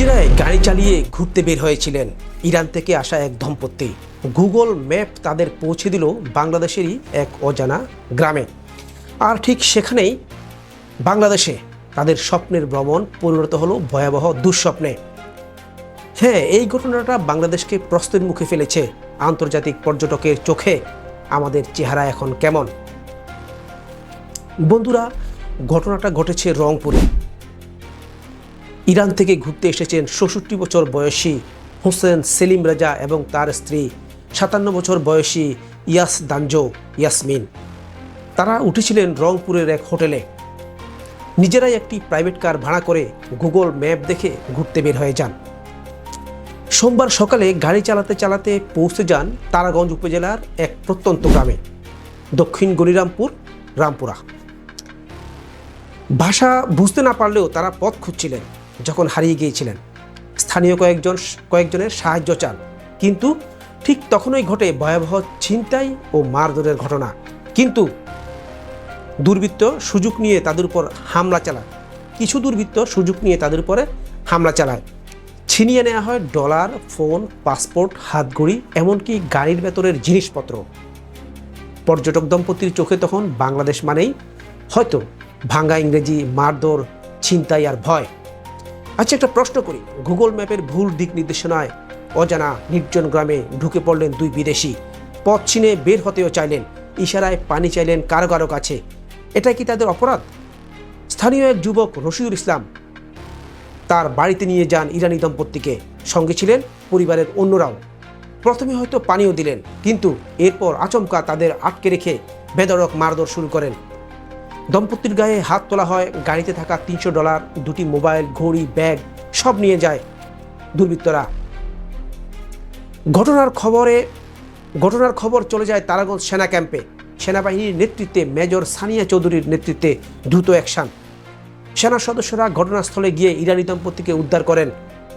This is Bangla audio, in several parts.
নিজেরাই গাড়ি চালিয়ে ঘুরতে বের হয়েছিলেন ইরান থেকে আসা এক দম্পতি। গুগল ম্যাপ তাদের পৌঁছে দিল বাংলাদেশেরই এক অজানা গ্রামে। আর ঠিক সেখানেই বাংলাদেশে তাদের স্বপ্নের ভ্রমণ পরিণত হলো ভয়াবহ দুঃস্বপ্নে। হ্যাঁ, এই ঘটনাটা বাংলাদেশকে প্রশ্নের মুখে ফেলেছে। আন্তর্জাতিক পর্যটকের চোখে আমাদের চেহারা এখন কেমন? বন্ধুরা, ঘটনাটা ঘটেছে রংপুরে। ইরান থেকে ঘুরতে এসেছেন ৬৬ বছর বয়সী হোসেন সেলিম রাজা এবং তার স্ত্রী ৫৭ বছর বয়সী ইয়াসদানজো ইয়াসমিন। তারা উঠেছিলেন রংপুরের এক হোটেলে। নিজেরাই একটি প্রাইভেট কার ভাড়া করে গুগল ম্যাপ দেখে ঘুরতে বের হয়ে যান। সোমবার সকালে গাড়ি চালাতে চালাতে পৌঁছে যান তারাগঞ্জ উপজেলার এক প্রত্যন্ত গ্রামে, দক্ষিণ গনিরামপুর রামপুরা। ভাষা বুঝতে না পারলেও তারা পথ খুঁজছিলেন। যখন হারিয়ে গিয়েছিলেন, স্থানীয় কয়েকজনের সাহায্য চান, কিন্তু ঠিক তখনই ঘটে ভয়াবহ ছিনতাই ও মারধরের ঘটনা। কিন্তু দুর্বৃত্ত সুযোগ নিয়ে তাদের উপর হামলা চালায়। হামলা চালায়। ছিনিয়ে নেওয়া হয় ডলার, ফোন, পাসপোর্ট, হাতঘড়ি, এমনকি গাড়ির ভেতরের জিনিসপত্র। পর্যটক দম্পতির চোখে তখন বাংলাদেশ মানেই হয়তো ভাঙ্গা ইংরেজি, মারধর, ছিনতাই আর ভয়। আচ্ছা, একটা প্রশ্ন করি। গুগল ম্যাপের ভুল দিক নির্দেশনায় অজানা নির্জন গ্রামে ঢুকে পড়লেন দুই বিদেশি। পথ চিনে বের হতেও চাইলেন, ইশারায় পানি চাইলেন কারো কারো কাছে। এটা কি তাদের অপরাধ? স্থানীয় এক যুবক রশিদুল ইসলাম তার বাড়িতে নিয়ে যান ইরানি দম্পতিকে। সঙ্গে ছিলেন পরিবারের অন্যরাও। প্রথমে হয়তো পানিও দিলেন, কিন্তু এরপর আচমকা তাদের আটকে রেখে বেধড়ক মারধর শুরু করেন। দম্পতির গায়ে হাত তোলা হয়। গাড়িতে থাকা $300, দুটি মোবাইল, ঘড়ি, ব্যাগ সব নিয়ে যায় দুর্বৃত্তরা। ঘটনার খবর চলে যায় তারাগঞ্জ সেনা ক্যাম্পে। সেনাবাহিনীর নেতৃত্বে মেজর সানিয়া চৌধুরীর নেতৃত্বে দ্রুত অ্যাকশন। সেনা সদস্যরা ঘটনাস্থলে গিয়ে ইরানি দম্পতিকে উদ্ধার করেন।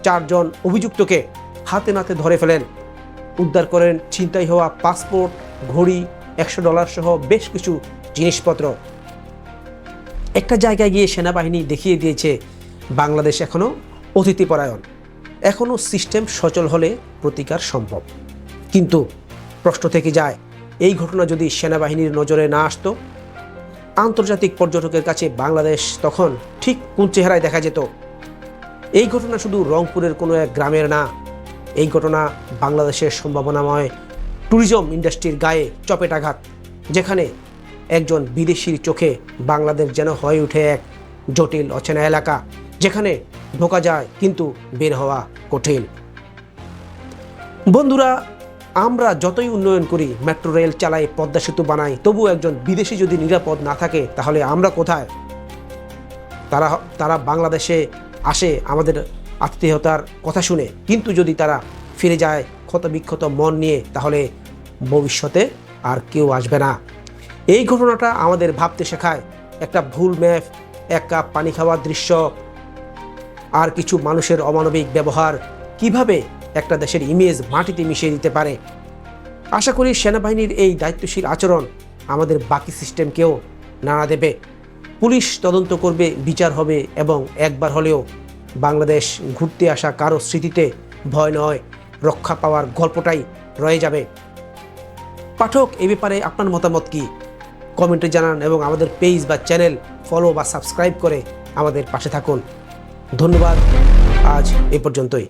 4 জন অভিযুক্তকে হাতে নাতে ধরে ফেলেন। উদ্ধার করেন ছিনতাই হওয়া পাসপোর্ট, ঘড়ি, $100 সহ বেশ কিছু জিনিসপত্র। একটা জায়গায় গিয়ে সেনাবাহিনী দেখিয়ে দিয়েছে বাংলাদেশ এখনও অতিথিপরায়ণ, এখনও সিস্টেম সচল হলে প্রতিকার সম্ভব। কিন্তু প্রশ্ন থেকে যায়, এই ঘটনা যদি সেনাবাহিনীর নজরে না আসতো, আন্তর্জাতিক পর্যটকের কাছে বাংলাদেশ তখন ঠিক কোন চেহারায় দেখা যেত? এই ঘটনা শুধু রংপুরের কোনো এক গ্রামের না, এই ঘটনা বাংলাদেশের সম্ভাবনাময় ট্যুরিজম ইন্ডাস্ট্রির গায়ে চপেটাঘাত, যেখানে একজন বিদেশির চোখে বাংলাদেশ যেন হয়ে ওঠে এক জটিল অচেনা এলাকা, যেখানে ঢোকা যায় কিন্তু বের হওয়া কঠিন। বন্ধুরা, আমরা যতই উন্নয়ন করি, মেট্রো রেল চালাই, পদ্মা সেতু বানাই, তবু একজন বিদেশি যদি নিরাপদ না থাকে, তাহলে আমরা কোথায়? তারা বাংলাদেশে আসে আমাদের আতিথেয়তার কথা শুনে, কিন্তু যদি তারা ফিরে যায় ক্ষতবিক্ষত মন নিয়ে, তাহলে ভবিষ্যতে আর কেউ আসবে না। এই ঘটনাটা আমাদের ভাবতে শেখায়। একটা ভুল ম্যাপ, এক কাপ পানি খাওয়ার দৃশ্য, আর কিছু মানুষের অমানবিক ব্যবহার কিভাবে একটা দেশের ইমেজ মাটিতে মিশিয়ে দিতে পারে। আশা করি সেনাবাহিনীর এই দায়িত্বশীল আচরণ আমাদের বাকি সিস্টেমকেও নাড়া দেবে। পুলিশ তদন্ত করবে, বিচার হবে, এবং একবার হলেও বাংলাদেশ ঘুরতে আসা কারো স্মৃতিতে ভয় নয়, রক্ষা পাওয়ার গল্পটাই রয়ে যাবে। পাঠক, এ ব্যাপারে আপনার মতামত কি? কমেন্টে জানান এবং আমাদের পেজ বা চ্যানেল ফলো বা সাবস্ক্রাইব করে আমাদের পাশে থাকুন। ধন্যবাদ। আজ এ পর্যন্তই।